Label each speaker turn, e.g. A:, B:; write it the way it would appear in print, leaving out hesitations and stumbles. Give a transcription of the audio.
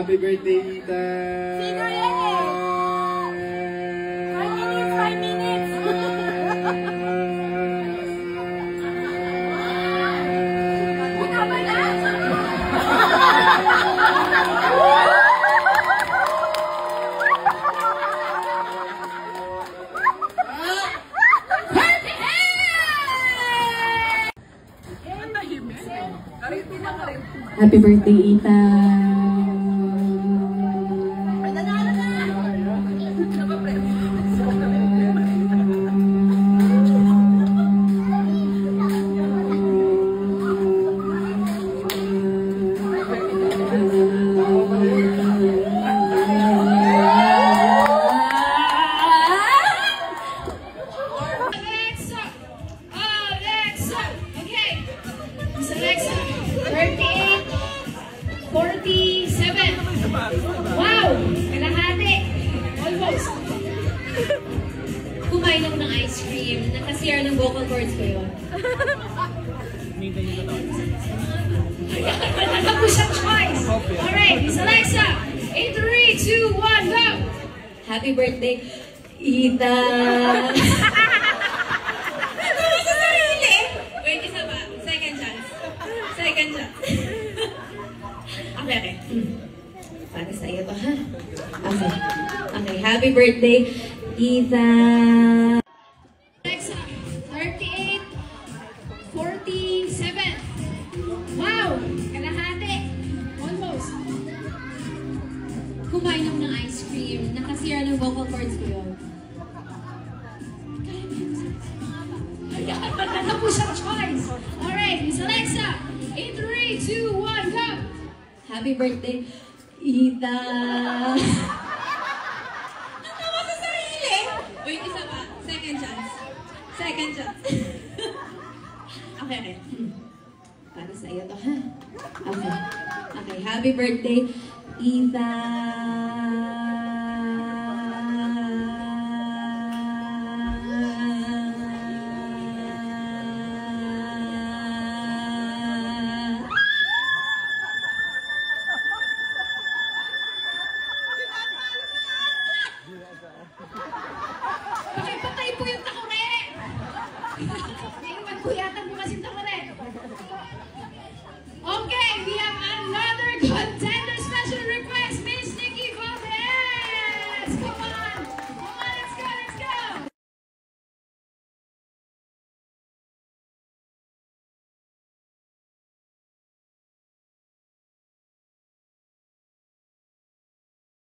A: Happy birthday, Ita!
B: Sino yan eh? 5 minutes! Buka ba na?
C: Happy birthday, Ita!
B: Alexa, 38, 47. Wow! Kalahati. Almost. Kumain ako ng ice cream. Nakasiyar ng vocal cords ko yun. Wala ko siyang choice. Alright, Miss Alexa. 8, 3, 2, 1, go!
C: Happy birthday, Ita!
B: Wait, isa ba? Second chance. Second chance. Okay.
C: Para sa iyo to, ha? Okay. Okay, happy birthday, Ita!
B: Alexa, 38, 47. Wow! Kalahati. Almost. Kumain ako ng ice cream. Nakasira ng vocal cords ko yun. Wala po siyang choice. Alright, Miss Alexa. 8, 3, 2, 1, go!
C: Happy birthday, Ita!
B: Natawa sa sarili. Wait, isa pa. Second chance. Second chance. Okay.
C: Para sa iyo to, ha? Okay. Okay, happy birthday, Ita!